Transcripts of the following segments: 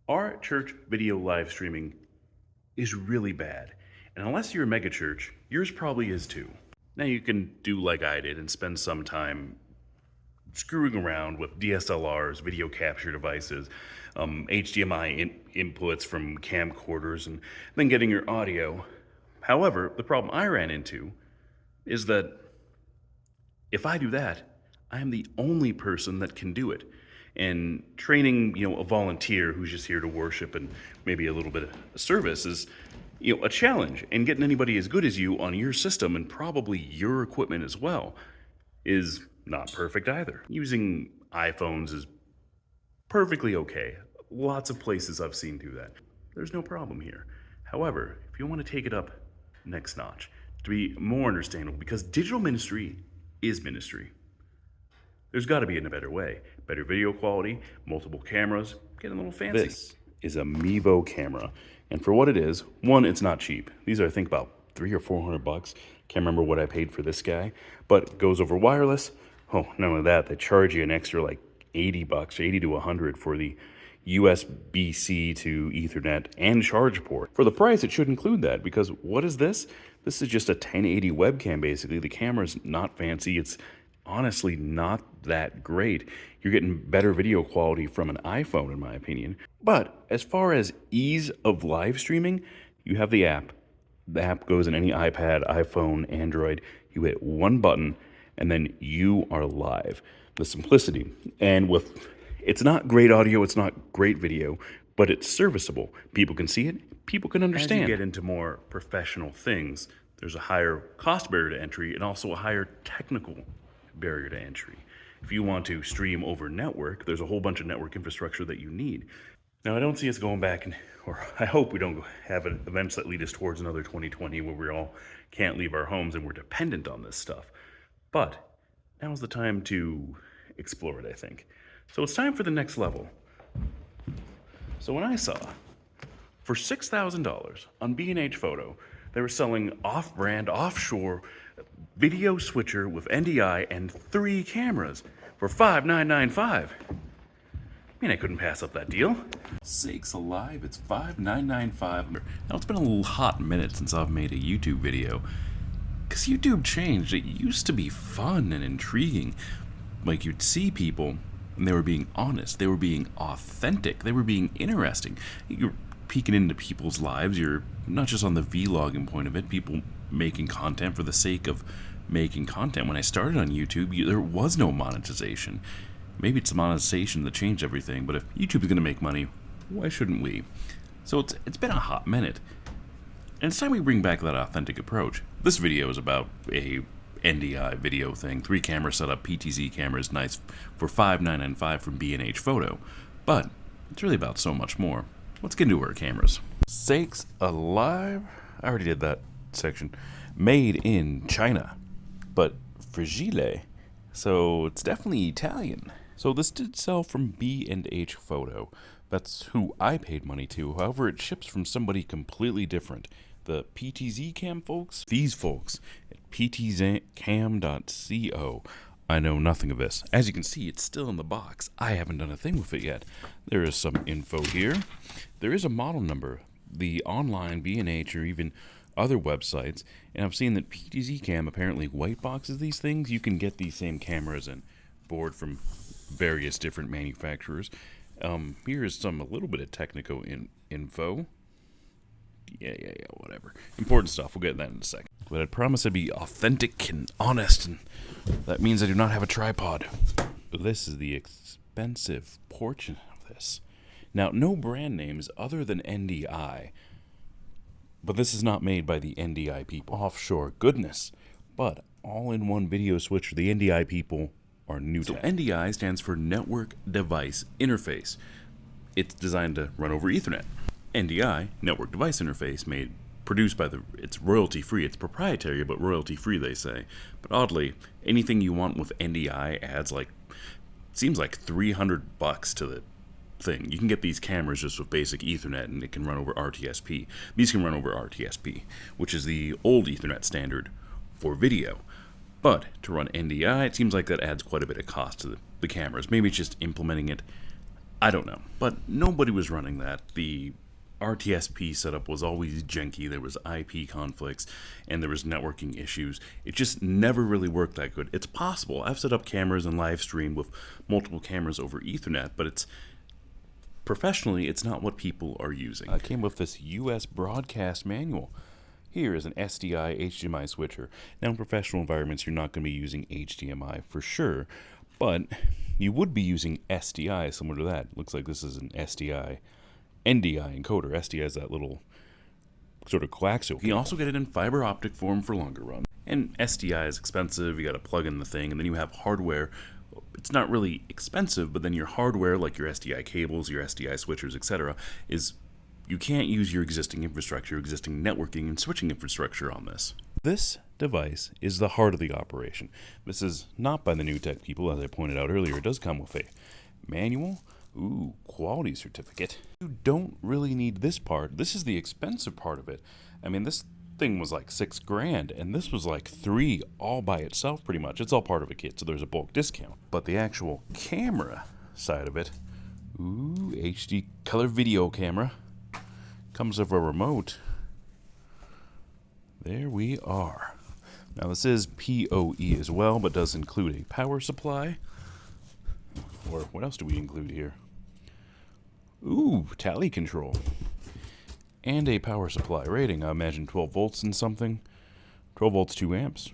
Our church video live streaming is really bad. And unless you're a mega church, yours probably is too. Now you can do like I did and spend some time screwing around with DSLRs, video capture devices, HDMI inputs from camcorders, and then getting your audio. However, the problem I ran into is that if I do that, I am the only person that can do it. And training, a volunteer who's just here to worship and maybe a little bit of service is, a challenge. And getting anybody as good as you on your system and probably your equipment as well is not perfect either. Using iPhones is perfectly okay. Lots of places I've seen do that. There's no problem here. However, if you want to take it up next notch, to be more understandable, because digital ministry is ministry. There's got to be in a better way. Better video quality, multiple cameras, get a little fancy. This is a Mevo camera. And for what it is, one, it's not cheap. These are, I think, about $300 or $400. Can't remember what I paid for this guy. But it goes over wireless. Oh, not only that, they charge you an extra like $80, 80 to 100 for the USB-C to Ethernet and charge port. For the price, it should include that, because what is this? This is just a 1080 webcam, basically. The camera's not fancy. It's honestly not that great. You're getting better video quality from an iPhone, in my opinion. But as far as ease of live streaming, you have the app. The app goes in any iPad, iPhone, Android. You hit one button, and then you are live. The simplicity. And it's not great audio, it's not great video, but it's serviceable. People can see it, people can understand. As you get into more professional things, there's a higher cost barrier to entry and also a higher technical barrier to entry. If you want to stream over network, there's a whole bunch of network infrastructure that you need. Now, I don't see us going back, or I hope we don't have events that lead us towards another 2020 where we all can't leave our homes and we're dependent on this stuff. But now's the time to explore it, I think. So it's time for the next level. So when I saw, for $6,000 on B&H Photo, they were selling off-brand, offshore video switcher with NDI and 3 cameras for $5,995. I mean, I couldn't pass up that deal. Sakes alive, it's $5,995. Now, it's been a hot minute since I've made a YouTube video, because YouTube changed. It used to be fun and intriguing. Like, you'd see people, and they were being honest, they were being authentic, they were being interesting. You're peeking into people's lives. You're not just on the vlogging point of it, people making content for the sake of making content. When I started on YouTube, there was no monetization. Maybe it's the monetization that changed everything, but if YouTube is going to make money, why shouldn't we? So it's been a hot minute, and it's time we bring back that authentic approach. This video is about a NDI video thing, 3 camera setup, PTZ cameras, nice, for $5,995 from B&H Photo. But it's really about so much more. Let's get into our cameras. Sakes alive! I already did that section. Made in China, but fragile, so it's definitely Italian. So this did sell from B&H Photo. That's who I paid money to. However, it ships from somebody completely different. The PTZCam folks, these folks at PTZCam.co. I know nothing of this. As you can see, it's still in the box. I haven't done a thing with it yet. There is some info here. There is a model number. The online B&H or even other websites, and I've seen that PTZCam apparently white boxes these things. You can get these same cameras and board from various different manufacturers. Here is a little bit of technical info. Yeah, whatever. Important stuff. We'll get that in a second. But I promise I'd be authentic and honest, and that means I do not have a tripod. This is the expensive portion of this. Now, no brand names other than NDI, but this is not made by the NDI people. Offshore goodness. But all-in-one video switcher, the NDI people are new to. So NDI stands for Network Device Interface. It's designed to run over Ethernet. NDI, Network Device Interface, produced by it's royalty-free. It's proprietary, but royalty-free, they say. But oddly, anything you want with NDI adds seems like $300 to the thing. You can get these cameras just with basic Ethernet, and it can run over RTSP. These can run over RTSP, which is the old Ethernet standard for video. But to run NDI, it seems like that adds quite a bit of cost to the cameras. Maybe it's just implementing it. I don't know, but nobody was running that. The RTSP setup was always janky. There was IP conflicts and there was networking issues. It just never really worked that good. It's possible. I've set up cameras and live streamed with multiple cameras over Ethernet, but it's professionally, it's not what people are using. I came with this US broadcast manual. Here is an SDI HDMI switcher. Now in professional environments, you're not going to be using HDMI for sure, but you would be using SDI similar to that. Looks like this is an SDI NDI encoder. SDI is that little sort of coaxial. You can also get it in fiber optic form for longer run. And SDI is expensive. You got to plug in the thing, and then you have hardware. It's not really expensive, but then your hardware, like your SDI cables, your SDI switchers, etc., is you can't use your existing infrastructure, existing networking and switching infrastructure on this. This device is the heart of the operation. This is not by the new tech people, as I pointed out earlier. It does come with a manual, quality certificate. You don't really need this part. This is the expensive part of it. I mean, this thing was like $6,000, and this was like $3,000 all by itself pretty much. It's all part of a kit, so there's a bulk discount. But the actual camera side of it, HD color video camera, comes with a remote. There we are. Now this is PoE as well, but does include a power supply. Or what else do we include here? Tally control. And a power supply rating. I imagine 12 volts and something. 12 volts, 2 amps.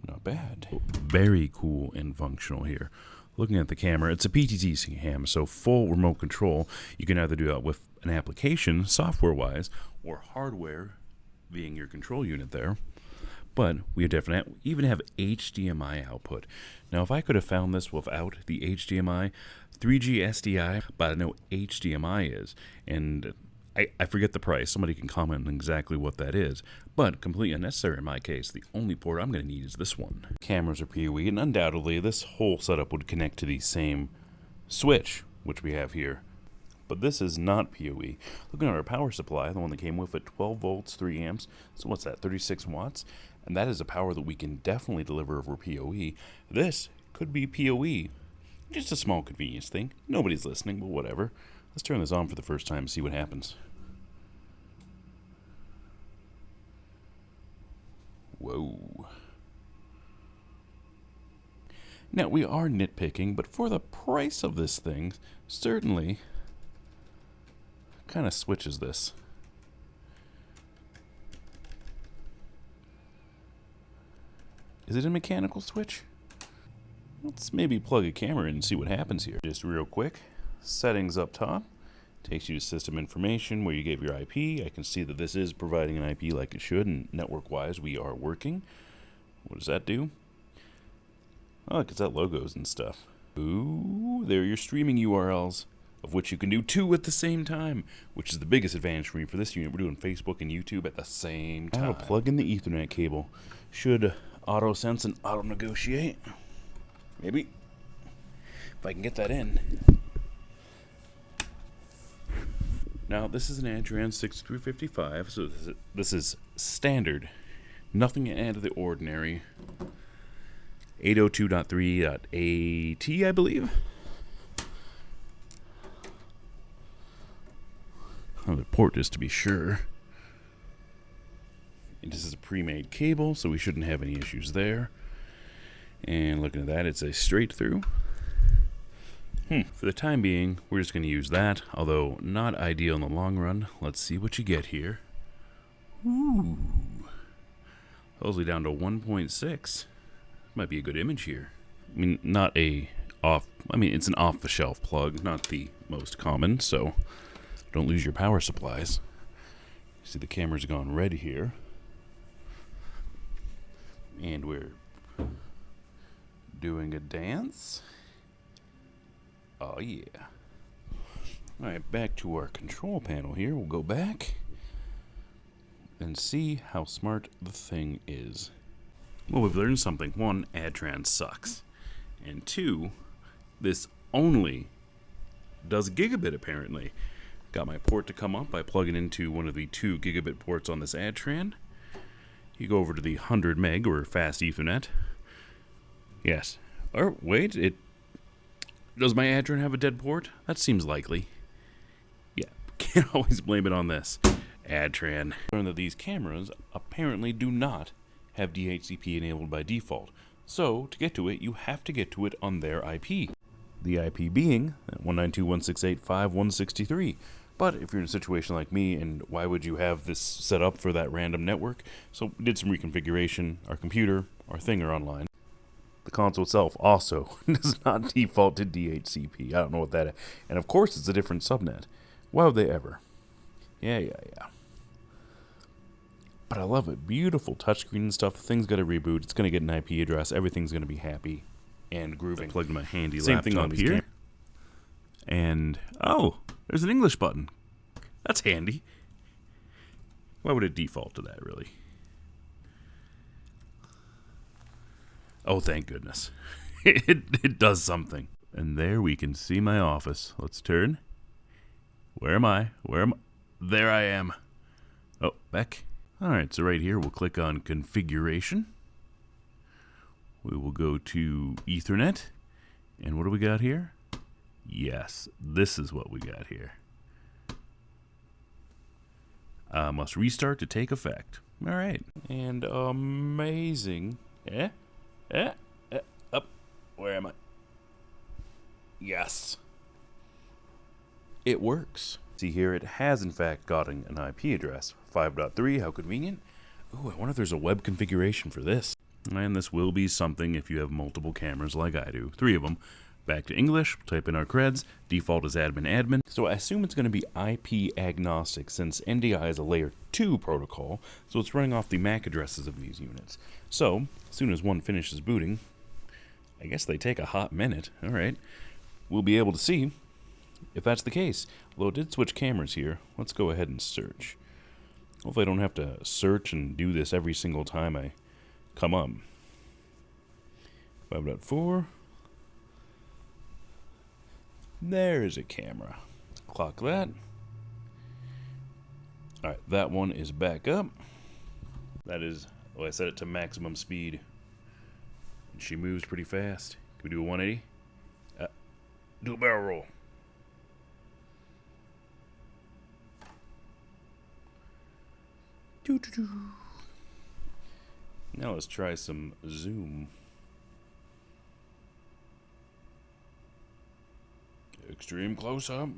Not bad. Very cool and functional here. Looking at the camera, it's a PTZ Cam, so full remote control. You can either do that with an application, software-wise, or hardware, being your control unit there. But we definitely even have HDMI output. Now, if I could have found this without the HDMI, 3G SDI, but I know HDMI is, and I forget the price. Somebody can comment on exactly what that is, but completely unnecessary in my case. The only port I'm going to need is this one. Cameras are PoE, and undoubtedly this whole setup would connect to the same switch, which we have here. But this is not PoE. Looking at our power supply, the one that came with it, 12 volts, 3 amps. So what's that, 36 watts? And that is a power that we can definitely deliver over PoE. This could be PoE. Just a small convenience thing. Nobody's listening, but whatever. Let's turn this on for the first time and see what happens. Whoa. Now, we are nitpicking, but for the price of this thing, certainly kind of switches this. Is it a mechanical switch? Let's maybe plug a camera in and see what happens here. Just real quick, settings up top. Takes you to system information where you gave your IP. I can see that this is providing an IP like it should, and network-wise we are working. What does that do? Oh, look, it's got logos and stuff. There are your streaming URLs, of which you can do 2 at the same time, which is the biggest advantage for me for this unit. We're doing Facebook and YouTube at the same time. I'll plug in the Ethernet cable. Should auto-sense and auto-negotiate. Maybe. If I can get that in. Now, this is an Adtran 6355, so this is standard. Nothing out of the ordinary. 802.3.AT, I believe. Another port just to be sure. And this is a pre-made cable, so we shouldn't have any issues there. And looking at that, it's a straight through. For the time being, we're just going to use that, although not ideal in the long run. Let's see what you get here. Totally down to 1.6. Might be a good image here. I mean, it's an off-the-shelf plug, not the most common, so don't lose your power supplies. See, the camera's gone red here. And we're doing a dance. Oh, yeah. Alright, back to our control panel here. We'll go back and see how smart the thing is. Well, we've learned something. 1, Adtran sucks. And 2, this only does gigabit, apparently. Got my port to come up. I plug it into one of the 2 gigabit ports on this Adtran. You go over to the 100 meg or fast Ethernet. Yes. Or wait, Does my Adtran have a dead port? That seems likely. Yeah, can't always blame it on this. Adtran. Learned that these cameras apparently do not have DHCP enabled by default. So, to get to it, you have to get to it on their IP. The IP being 192.168.5.163. But if you're in a situation like me, and why would you have this set up for that random network? So we did some reconfiguration. Our computer, our thing are online. The console itself also does not default to DHCP. I don't know what that is. And of course it's a different subnet. Why would they ever? Yeah. But I love it. Beautiful touchscreen and stuff. The thing's got to reboot. It's going to get an IP address. Everything's going to be happy and grooving. I plugged my handy laptop. Same thing up here. And, oh, there's an English button. That's handy. Why would it default to that, really? Oh, thank goodness. It does something. And there we can see my office. Let's turn. Where am I? There I am. Oh, back. Alright, so right here we'll click on Configuration. We will go to Ethernet. And what do we got here? Yes, this is what we got here. Must restart to take effect. Alright. And amazing. Up. Where am I? Yes. It works. See here, it has in fact gotten an IP address. 5.3, how convenient. Ooh, I wonder if there's a web configuration for this. And this will be something if you have multiple cameras like I do. 3 of them. Back to English, type in our creds, default is admin. So I assume it's going to be IP agnostic since NDI is a layer 2 protocol, so it's running off the MAC addresses of these units. So, as soon as one finishes booting, I guess they take a hot minute, alright, we'll be able to see if that's the case. Although it did switch cameras here, let's go ahead and search. Hopefully I don't have to search and do this every single time I come up. 5.4. There's a camera. Clock that. Alright, that one is back up. That is, well, I set it to maximum speed. And she moves pretty fast. Can we do a 180? Do a barrel roll. Doo-doo-doo. Now let's try some zoom. Extreme close-up.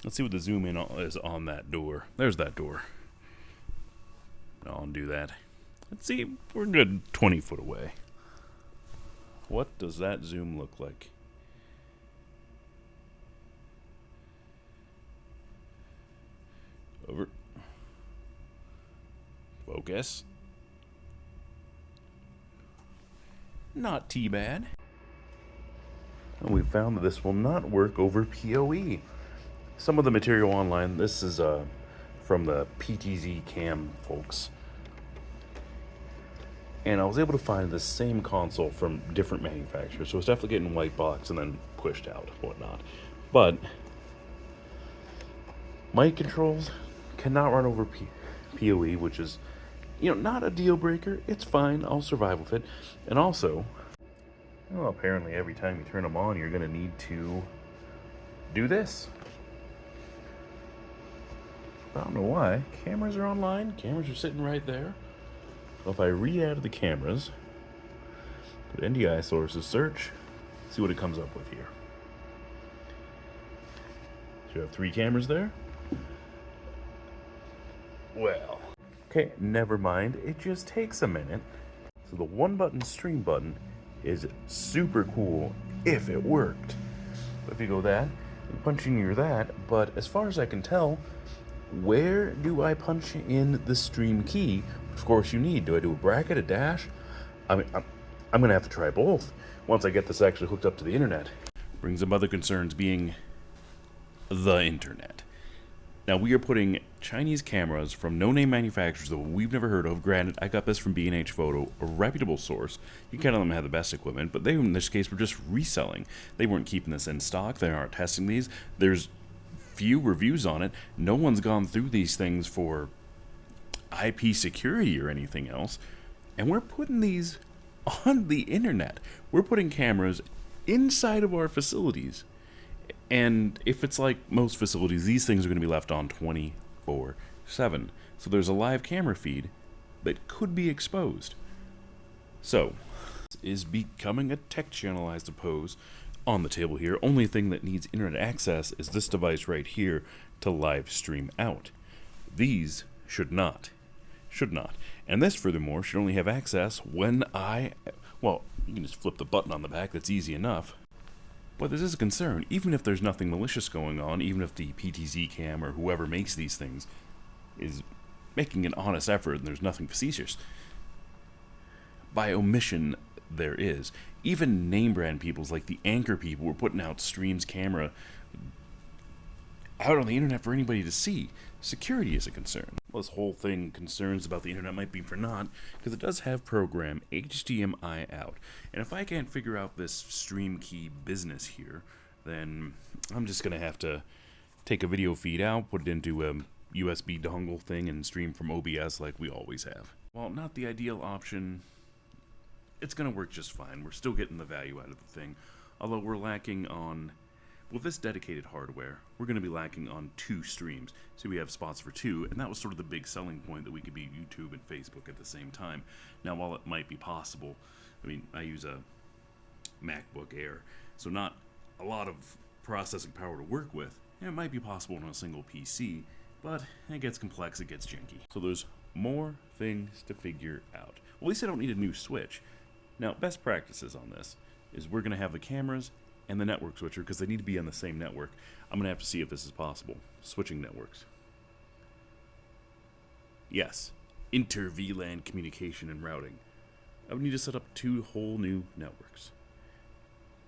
Let's see what the zoom in is on that door. There's that door. I'll undo that. Let's see. We're a good 20 foot away. What does that zoom look like? Over. Focus. Not too bad. And we found that this will not work over PoE. Some of the material online, this is from the PTZCam folks. And I was able to find the same console from different manufacturers, so it's definitely getting white box and then pushed out, whatnot. But mic controls cannot run over PoE, which is, you know, not a deal breaker. It's fine. I'll survive with it. And also, well, apparently every time you turn them on, you're going to need to do this. I don't know why. Cameras are online. Cameras are sitting right there. So if I re-add the cameras, put NDI sources, search, see what it comes up with here. So you have 3 cameras there. Well, okay, never mind. It just takes a minute. So the 1-button stream button is super cool if it worked. So if you go that, you punch in your that, but as far as I can tell, where do I punch in the stream key? Of course you need. Do I do a bracket, a dash? I mean, I'm gonna have to try both once I get this actually hooked up to the internet. Brings up other concerns being the internet. Now we are putting Chinese cameras from no-name manufacturers that we've never heard of. Granted, I got this from B&H Photo, a reputable source. You can't let them have the best equipment, but they, in this case, were just reselling. They weren't keeping this in stock. They aren't testing these. There's few reviews on it. No one's gone through these things for IP security or anything else. And we're putting these on the internet. We're putting cameras inside of our facilities. And if it's like most facilities, these things are going to be left on 24/7. So there's a live camera feed that could be exposed. So, is becoming a tech channel, I suppose, on the table here. Only thing that needs internet access is this device right here to live stream out. These should not. And this, furthermore, should only have access when well, you can just flip the button on the back, that's easy enough. But this is a concern, even if there's nothing malicious going on, even if the PTZCam or whoever makes these things is making an honest effort and there's nothing facetious. By omission, there is. Even name brand peoples like the Anchor people were putting out Stream's camera out on the internet for anybody to see. Security is a concern. Well, this whole thing, concerns about the internet might be for naught, because it does have program HDMI out. And if I can't figure out this stream key business here, then I'm just going to have to take a video feed out, put it into a USB dongle thing, and stream from OBS like we always have. While not the ideal option, it's going to work just fine. We're still getting the value out of the thing, although we're lacking on... With this dedicated hardware, we're going to be lacking on 2 streams. So we have spots for 2, and that was sort of the big selling point, that we could be YouTube and Facebook at the same time. Now, while it might be possible, I mean, I use a MacBook Air, so not a lot of processing power to work with. It might be possible on a single PC, but it gets complex, it gets janky. So there's more things to figure out. Well, at least I don't need a new switch. Now, best practices on this is we're going to have the cameras and the network switcher, because they need to be on the same network. I'm going to have to see if this is possible. Switching networks. Yes. Inter-VLAN communication and routing. I would need to set up 2 whole new networks.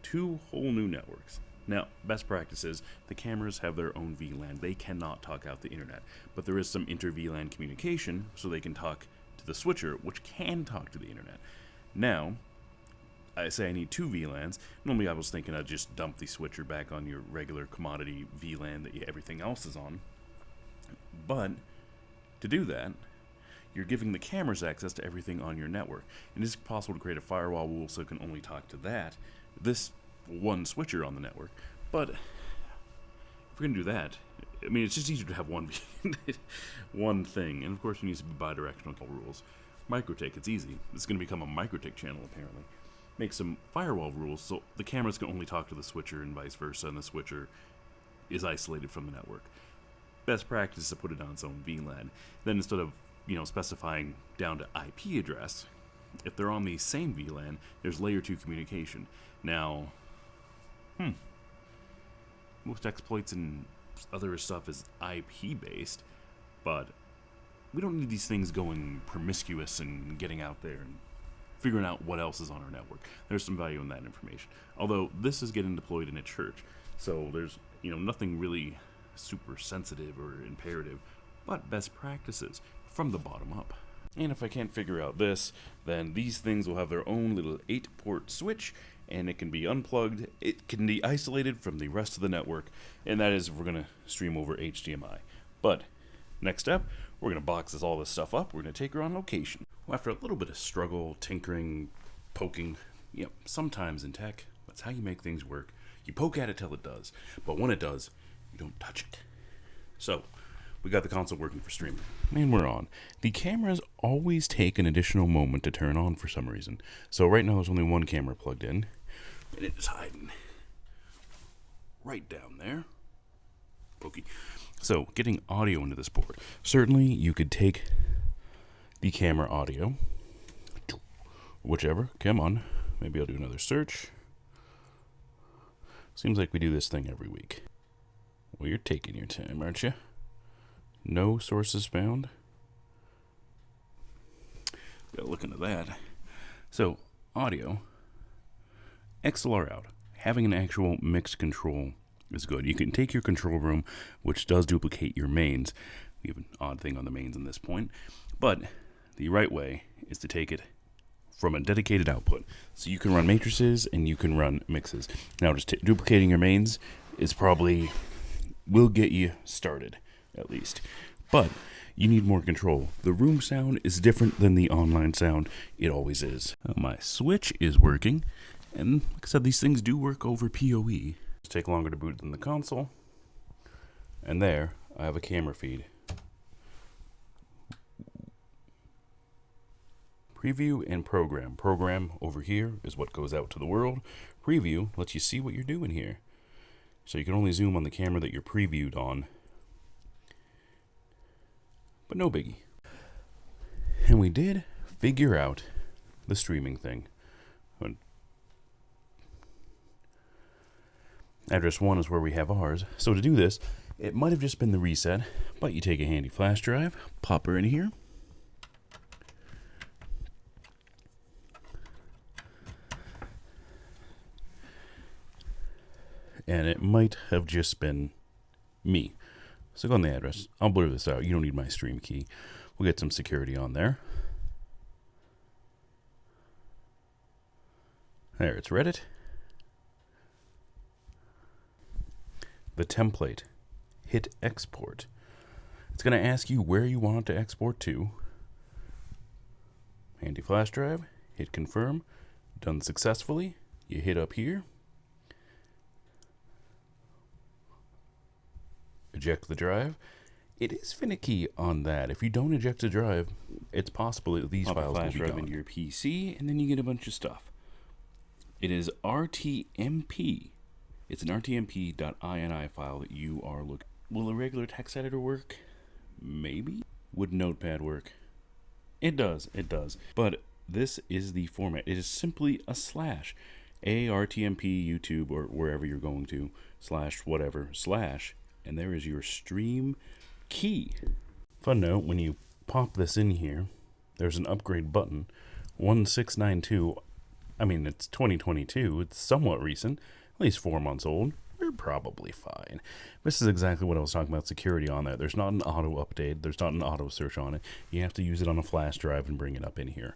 2 whole new networks. Now, best practices, the cameras have their own VLAN. They cannot talk out the internet. But there is some inter-VLAN communication, so they can talk to the switcher, which can talk to the internet. Now, I say I need 2 VLANs. Normally I was thinking I'd just dump the switcher back on your regular commodity VLAN that everything else is on. But to do that, you're giving the cameras access to everything on your network. And it's possible to create a firewall rule so it can only talk to this one switcher on the network. But if we're going to do that, I mean, it's just easier to have one thing. And of course, it needs to be bidirectional rules. MikroTik, it's easy. It's going to become a MikroTik channel, apparently. Make some firewall rules so the cameras can only talk to the switcher and vice versa, and the switcher is isolated from the network. Best practice is to put it on its own VLAN. Then instead of, specifying down to IP address, if they're on the same VLAN, there's layer 2 communication. Now, most exploits and other stuff is IP based, but we don't need these things going promiscuous and getting out there and figuring out what else is on our network. There's some value in that information. Although this is getting deployed in a church, so there's nothing really super sensitive or imperative, but best practices from the bottom up. And if I can't figure out this, then these things will have their own little 8-port switch, and it can be unplugged. It can be isolated from the rest of the network, and that is if we're going to stream over HDMI. But next step, we're going to box all this stuff up. We're going to take her on location. Well, after a little bit of struggle, tinkering, poking, sometimes in tech, that's how you make things work. You poke at it till it does, but when it does, you don't touch it. So, we got the console working for streaming, and we're on. The cameras always take an additional moment to turn on for some reason. So right now there's only one camera plugged in, and it is hiding right down there. Okay. So, getting audio into this board. Certainly, you could take the camera audio, whichever. Come on. Maybe I'll do another search. Seems like we do this thing every week. Well, you're taking your time, aren't you? No sources found. Gotta look into that. So, audio. XLR out. Having an actual mixed control is good. You can take your control room, which does duplicate your mains. We have an odd thing on the mains in this point. But the right way is to take it from a dedicated output. So you can run matrices and you can run mixes. Now, just duplicating your mains is probably will get you started, at least. But you need more control. The room sound is different than the online sound. It always is. My switch is working, And like I said, these things do work over PoE. Just take longer to boot than the console. And there, I have a camera feed. Preview and program. Program over here is what goes out to the world. Preview lets you see what you're doing here. So you can only zoom on the camera that you're previewed on. But no biggie. And we did figure out the streaming thing. Address 1 is where we have ours. So to do this, it might have just been the reset, but you take a handy flash drive, pop her in here. And it might have just been me. So go on the address. I'll blur this out. You don't need my stream key. We'll get some security on there. There, it's Reddit. The template. Hit export. It's going to ask you where you want it to export to. Handy flash drive. Hit confirm. Done successfully. You hit up here. Eject the drive. It is finicky on that. If you don't eject the drive, it's possible that these files will be gone. Into your PC, and then you get a bunch of stuff. It is RTMP. It's an RTMP.ini file that you are looking. Will a regular text editor work? Maybe. Would Notepad work? It does. It does. But this is the format. It is simply a slash. RTMP YouTube or wherever you're going to slash whatever slash. And there is your stream key. Fun note, when you pop this in here, there's an upgrade button. 1692. I mean, it's 2022. It's somewhat recent. At least 4 months old. We're probably fine. This is exactly what I was talking about security on there. There's not an auto update. There's not an auto search on it. You have to use it on a flash drive and bring it up in here.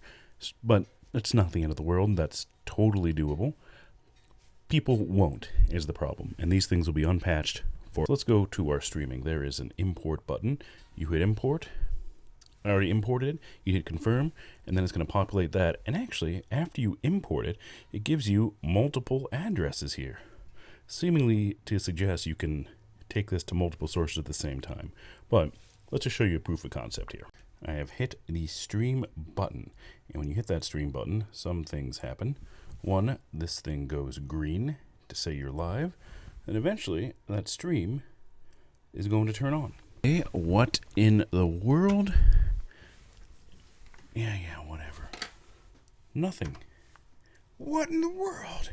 But it's not the end of the world. That's totally doable. People won't is the problem. And these things will be unpatched. Let's go to our streaming. There is an import button. You hit import. I already imported it. You hit confirm, and then it's going to populate that. And actually, after you import it, it gives you multiple addresses here, seemingly to suggest you can take this to multiple sources at the same time. But let's just show you a proof of concept here. I have hit the stream button, and when you hit that stream button, some things happen. One, this thing goes green to say you're live. And eventually, that stream is going to turn on. Okay, what in the world? Yeah, whatever. Nothing. What in the world?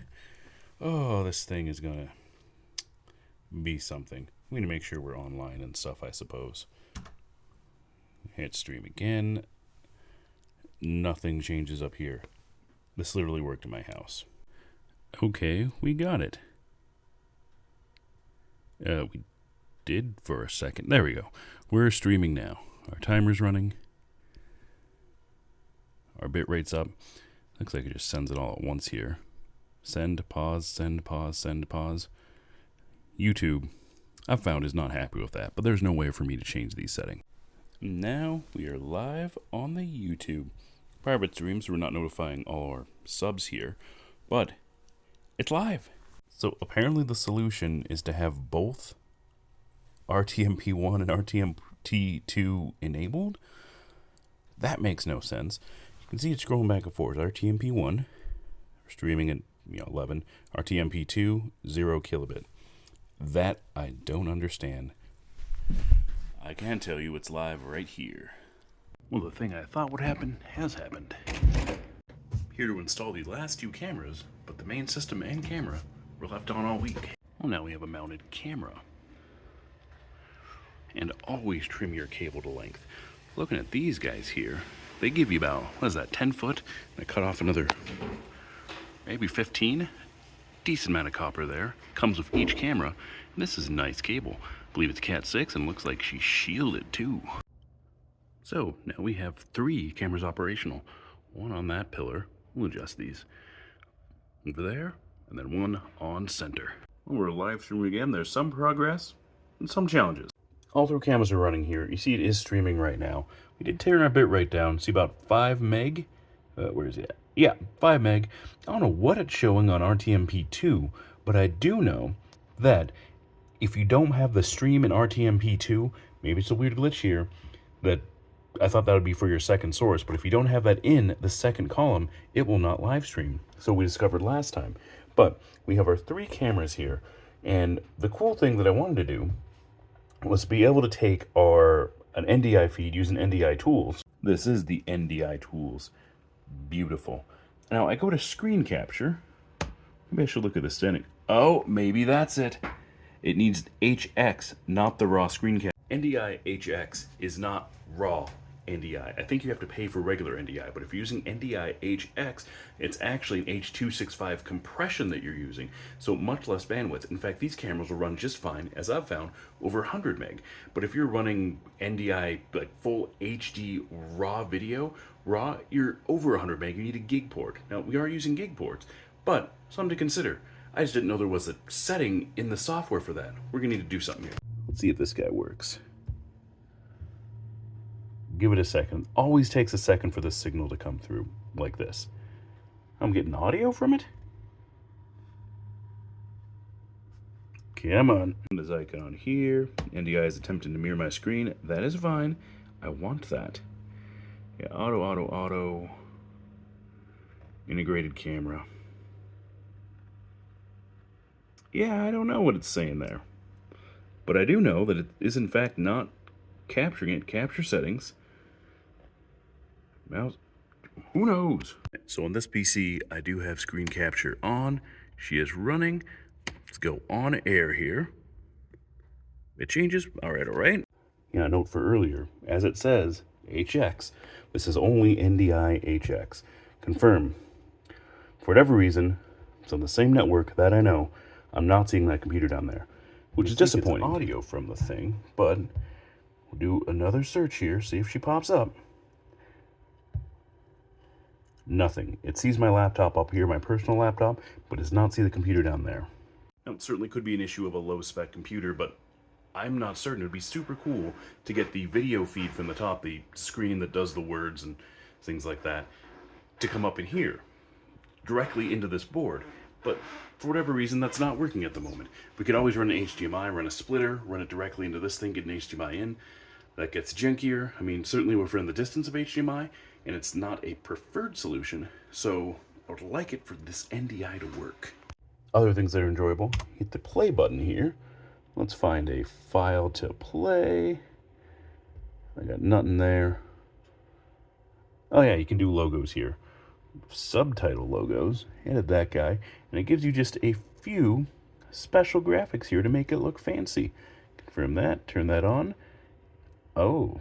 Oh, this thing is going to be something. We need to make sure we're online and stuff, I suppose. Hit stream again. Nothing changes up here. This literally worked in my house. Okay, we got it. We did for a second. There we go. We're streaming now. Our timer's running. Our bit rate's up. Looks like it just sends it all at once here. Send, pause, send, pause, send, pause. YouTube, I've found, is not happy with that, but there's no way for me to change these settings. Now we are live on the YouTube. Private streams, we're not notifying all our subs here, but it's live. So apparently the solution is to have both RTMP1 and RTMP2 enabled. That makes no sense. You can see it scrolling back and forth. RTMP1, streaming at 11. RTMP2, 0 kilobit. That I don't understand. I can tell you it's live right here. Well, the thing I thought would happen has happened. Here to install the last 2 cameras, but the main system and camera were left on all week. Well, now we have a mounted camera. And always trim your cable to length. Looking at these guys here, they give you about, 10 foot? And I cut off another, maybe 15. Decent amount of copper there. Comes with each camera. And this is a nice cable. I believe it's Cat 6 and looks like she's shielded too. So now we have 3 cameras operational. One on that pillar. We'll adjust these. Over there. And then one on center. Well, we're live streaming again. There's some progress and some challenges. All 3 cameras are running here. You see it is streaming right now. We did tear our bit rate down. See about 5 meg. Where is it at? Yeah, 5 meg. I don't know what it's showing on RTMP2, but I do know that if you don't have the stream in RTMP2, maybe it's a weird glitch here, that I thought that would be for your second source, but if you don't have that in the second column, it will not live stream. So we discovered last time. But we have our 3 cameras here, and the cool thing that I wanted to do was be able to take an NDI feed using NDI tools. This is the NDI tools. Beautiful. Now I go to screen capture. Maybe I should look at the setting. Oh, maybe that's it. It needs HX, not the raw screen capture. NDI HX is not raw NDI. I think you have to pay for regular NDI, but if you're using NDI HX, it's actually an H.265 compression that you're using, so much less bandwidth. In fact, these cameras will run just fine, as I've found, over 100 meg. But if you're running NDI, like full HD raw video, you're over 100 meg, you need a gig port. Now, we are using gig ports, but something to consider. I just didn't know there was a setting in the software for that. We're gonna need to do something here. Let's see if this guy works. Give it a second. Always takes a second for the signal to come through like this. I'm getting audio from it? Come on. This icon here. NDI is attempting to mirror my screen. That is fine. I want that. Yeah, auto. Integrated camera. Yeah, I don't know what it's saying there. But I do know that it is in fact not capturing it. Capture settings. Mouse. Who knows? So on this PC, I do have screen capture on. She is running. Let's go on air here. It changes. All right. Yeah, note for earlier. As it says, HX. This is only NDI HX. Confirm. For whatever reason, it's on the same network that I know. I'm not seeing that computer down there, which is disappointing. Audio from the thing, but we'll do another search here, see if she pops up. Nothing. It sees my laptop up here, my personal laptop, but does not see the computer down there. Now, it certainly could be an issue of a low-spec computer, but I'm not certain. It would be super cool to get the video feed from the top, the screen that does the words and things like that, to come up in here, directly into this board. But for whatever reason, that's not working at the moment. We could always run an HDMI, run a splitter, run it directly into this thing, get an HDMI in. That gets junkier. I mean, certainly we're in the distance of HDMI, and it's not a preferred solution, so I would like it for this NDI to work. Other things that are enjoyable, hit the play button here. Let's find a file to play. I got nothing there. Oh yeah, you can do logos here. Subtitle logos, added that guy, and it gives you just a few special graphics here to make it look fancy. Confirm that, turn that on. Oh,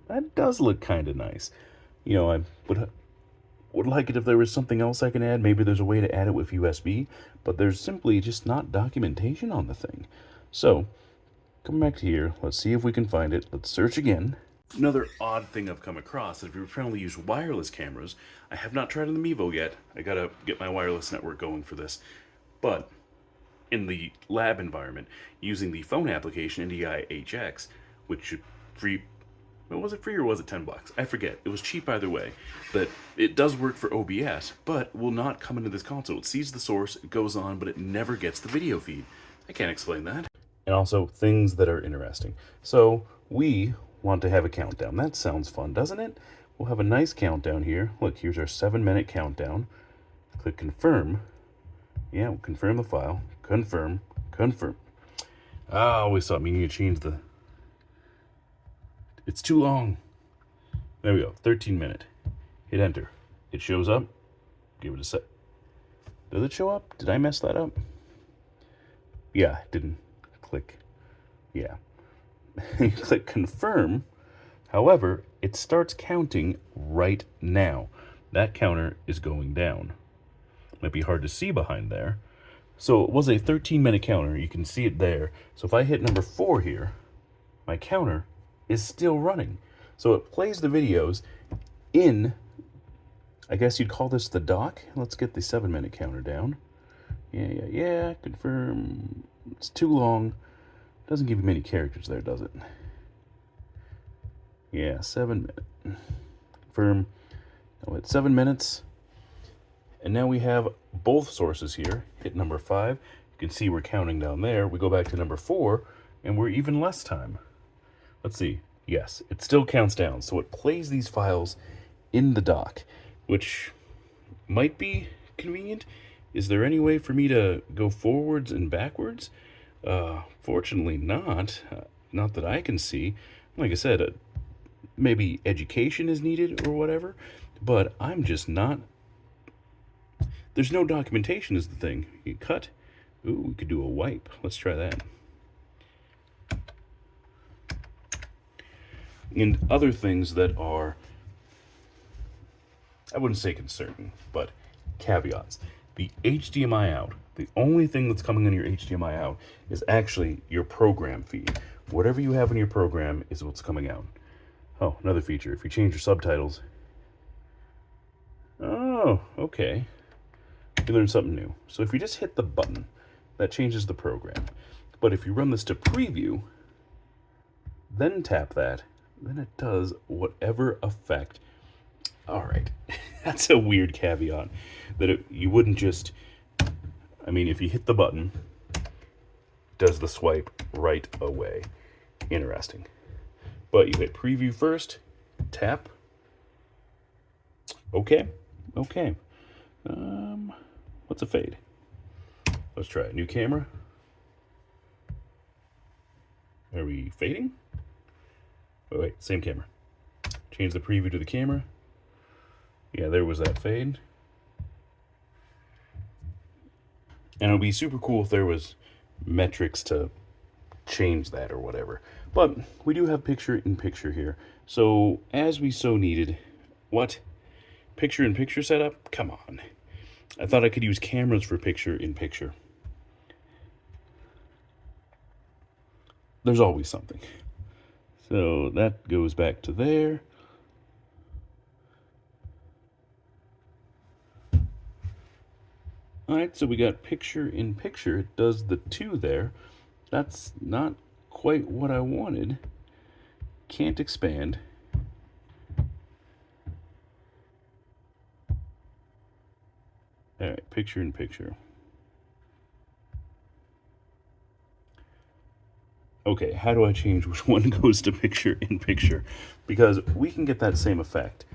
that does look kind of nice. You know, I would like it if there was something else I can add. Maybe there's a way to add it with USB, but there's simply just not documentation on the thing. So, come back to here. Let's see if we can find it. Let's search again. Another odd thing I've come across is if you're trying to use wireless cameras, I have not tried on the Mevo yet. I gotta get my wireless network going for this. But in the lab environment, using the phone application NDI HX, which should free, well, was it free or was it $10? I forget. It was cheap either way. But it does work for OBS, but will not come into this console. It sees the source, it goes on, but it never gets the video feed. I can't explain that. And also things that are interesting. So we want to have a countdown. That sounds fun, doesn't it? We'll have a nice countdown here. Look, here's our 7-minute countdown. Click confirm. Yeah, we'll confirm the file. Confirm. I always thought we need to change the... It's too long. There we go, 13-minute. Hit enter. It shows up. Give it a sec. Does it show up? Did I mess that up? Yeah, it didn't. Click. Yeah. You click confirm. However, it starts counting right now. That counter is going down. Might be hard to see behind there. So it was a 13-minute counter. You can see it there. So if I hit number 4 here, my counter is still running. So it plays the videos in, I guess you'd call this the dock. Let's get the 7-minute counter down. Yeah, confirm. It's too long. Doesn't give you many characters there, does it? Yeah, 7 minutes. Confirm. Oh, it's 7 minutes. And now we have both sources here. Hit number 5. You can see we're counting down there. We go back to number 4, and we're even less time. Let's see. Yes, it still counts down. So it plays these files in the dock, which might be convenient. Is there any way for me to go forwards and backwards? Fortunately not. Not that I can see. Like I said, maybe education is needed or whatever, but I'm just not. There's no documentation is the thing. You cut. Ooh, we could do a wipe. Let's try that. And other things that are, I wouldn't say concerning, but caveats. The HDMI out, the only thing that's coming on your HDMI out is actually your program feed. Whatever you have in your program is what's coming out. Oh, another feature. If you change your subtitles. Oh, okay. You learn something new. So if you just hit the button, that changes the program. But if you run this to preview, then tap that, then it does whatever effect. All right, that's a weird caveat that you wouldn't just, I mean, if you hit the button, does the swipe right away. Interesting. But you hit preview first, tap. Okay, okay. What's a fade? Let's try a new camera. Are we fading? Oh, wait, same camera. Change the preview to the camera. Yeah, there was that fade. And it would be super cool if there was metrics to change that or whatever. But we do have picture-in-picture here. So, as we so needed, what? Picture-in-picture setup? Come on. I thought I could use cameras for picture-in-picture. There's always something. So that goes back to there. All right, so we got picture-in-picture. It does the 2 there. That's not quite what I wanted. Can't expand. All right, picture-in-picture. Okay, how do I change which one goes to picture-in-picture? Because we can get that same effect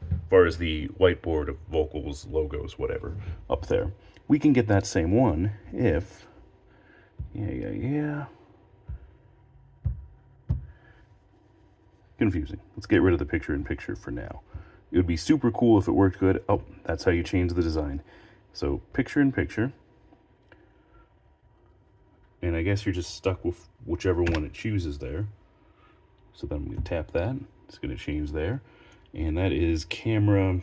as far as the whiteboard of vocals, logos, whatever, up there. We can get that same one if, yeah. Confusing. Let's get rid of the picture-in-picture for now. It would be super cool if it worked good. Oh, that's how you change the design. So picture-in-picture. And I guess you're just stuck with whichever one it chooses there. So then I'm going to tap that. It's going to change there. And that is camera.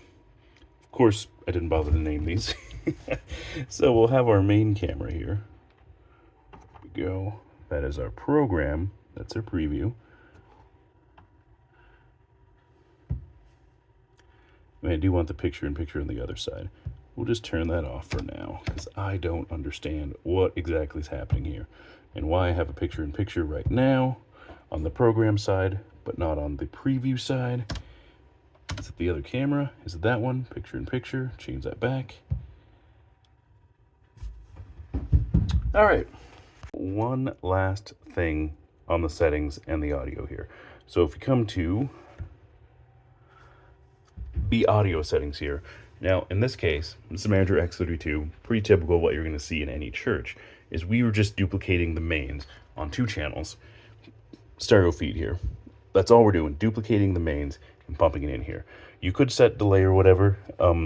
Of course, I didn't bother to name these. So we'll have our main camera here. There we go. That is our program. That's our preview. I do want the picture-in-picture on the other side. We'll just turn that off for now, because I don't understand what exactly is happening here and why I have a picture-in-picture right now on the program side, but not on the preview side. Is it the other camera? Is it that one? Picture-in-picture. Change that back. All right. One last thing on the settings and the audio here. So if you come to the audio settings here. Now, in this case, this is Manager X32, pretty typical what you're going to see in any church, is we were just duplicating the mains on 2 channels, stereo feed here. That's all we're doing, duplicating the mains and pumping it in here. You could set delay or whatever.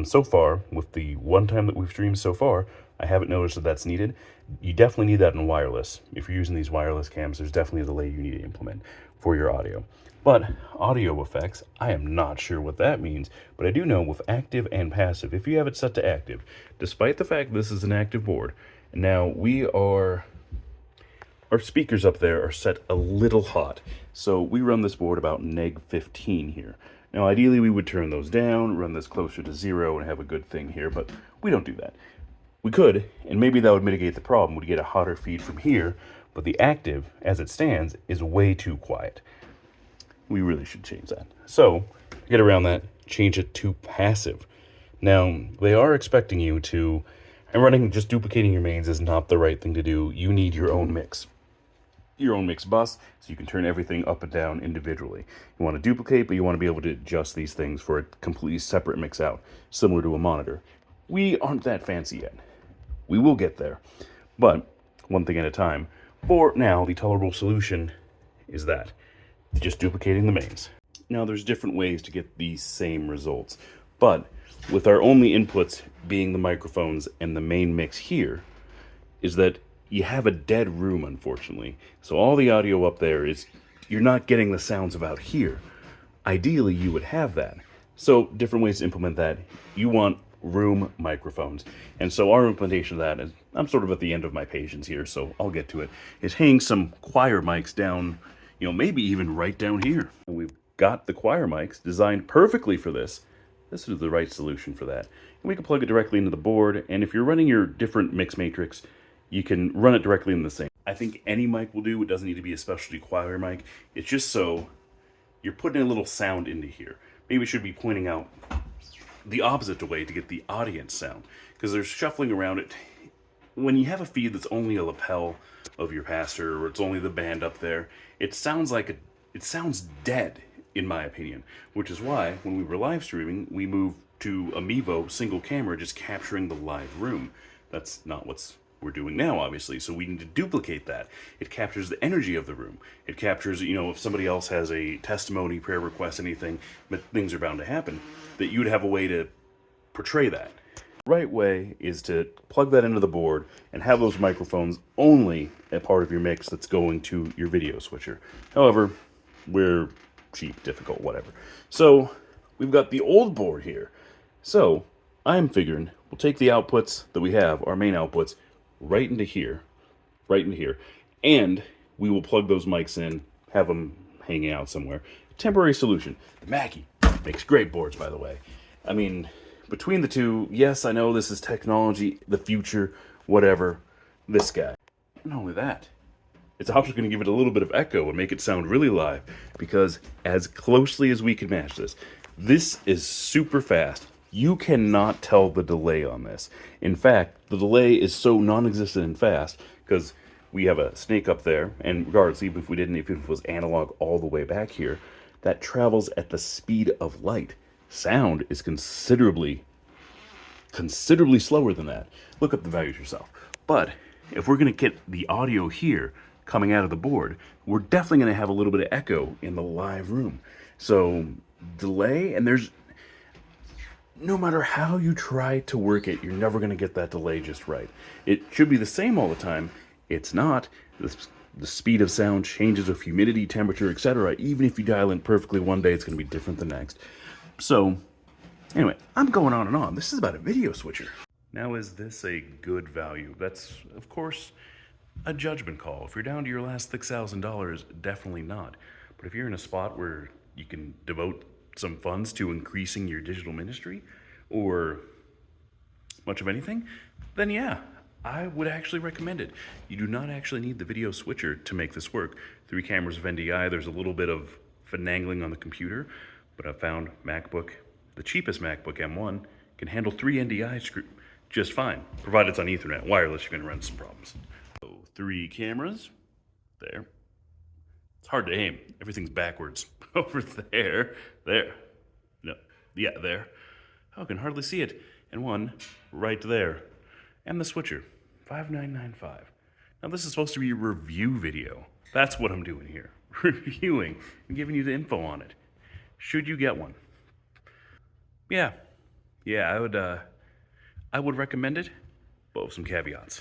So far, with the one time that we've streamed so far, I haven't noticed that that's needed. You definitely need that in wireless. If you're using these wireless cams, there's definitely a delay you need to implement for your audio. But audio effects, I am not sure what that means, but I do know with active and passive, if you have it set to active, despite the fact this is an active board, now our speakers up there are set a little hot. So we run this board about -15 here. Now ideally we would turn those down, run this closer to 0 and have a good thing here, but we don't do that. We could, and maybe that would mitigate the problem. We'd get a hotter feed from here, but the active, as it stands, is way too quiet. We really should change that. So, get around that, change it to passive. Now, they are expecting you to, and just duplicating your mains is not the right thing to do. You need your own mix. Your own mix bus, so you can turn everything up and down individually. You want to duplicate, but you want to be able to adjust these things for a completely separate mix out, similar to a monitor. We aren't that fancy yet. We will get there, but one thing at a time. For now, the tolerable solution is that, just duplicating the mains. Now, there's different ways to get these same results, but with our only inputs being the microphones and the main mix here, is that you have a dead room, unfortunately. So all the audio up there is, you're not getting the sounds of out here. Ideally, you would have that. So different ways to implement that. You want room microphones. And so our implementation of that is, I'm sort of at the end of my patience here, so I'll get to it, is hanging some choir mics down, you know, maybe even right down here. We've got the choir mics designed perfectly for this. This is the right solution for that. And we can plug it directly into the board, and if you're running your different mix matrix, you can run it directly in the same. I think any mic will do. It doesn't need to be a specialty choir mic. It's just so you're putting a little sound into here. Maybe we should be pointing out the opposite way to get the audience sound, because there's shuffling around it. When you have a feed that's only a lapel of your pastor, or it's only the band up there, it sounds like it sounds dead, in my opinion. Which is why when we were live streaming, we moved to a Mevo single camera, just capturing the live room. That's not what's we're doing now, obviously, so we need to duplicate that. It captures the energy of the room. It captures, you know, if somebody else has a testimony, prayer request, anything, but things are bound to happen, that you would have a way to portray that. The right way is to plug that into the board and have those microphones only a part of your mix that's going to your video switcher. However, we're cheap, difficult, whatever. So we've got the old board here. So I'm figuring we'll take the outputs that we have, our main outputs, right into here, and we will plug those mics in, have them hanging out somewhere. Temporary solution. The Mackie makes great boards, by the way. I mean, between the two, yes, I know this is technology, the future, whatever. This guy. Not only that, it's also going to give it a little bit of echo and make it sound really live, because as closely as we can match this, this is super fast. You cannot tell the delay on this. In fact, the delay is so non-existent and fast because we have a snake up there, and regardless, even if it was analog all the way back here, that travels at the speed of light. Sound is considerably slower than that. Look up the values yourself. But if we're going to get the audio here coming out of the board, we're definitely going to have a little bit of echo in the live room. So delay, and no matter how you try to work it, you're never going to get that delay just right. It should be the same all the time. It's not. The speed of sound changes with humidity, temperature, etc. Even if you dial in perfectly one day, it's going to be different the next. So, anyway, I'm going on and on. This is about a video switcher. Now, is this a good value? That's, of course, a judgment call. If you're down to your last $6,000, definitely not. But if you're in a spot where you can devote some funds to increasing your digital ministry, or much of anything, then yeah, I would actually recommend it. You do not actually need the video switcher to make this work. 3 cameras of NDI, there's a little bit of finagling on the computer, but I found the cheapest MacBook M1 can handle 3 NDI just fine, provided it's on Ethernet. Wireless, you're gonna run into some problems. So 3 cameras, there. It's hard to aim. Everything's backwards. Over there. No. Yeah, there. Oh, I can hardly see it. And one right there. And the switcher. 5995. Now this is supposed to be a review video. That's what I'm doing here. Reviewing and giving you the info on it. Should you get one? Yeah, I would recommend it, but with some caveats.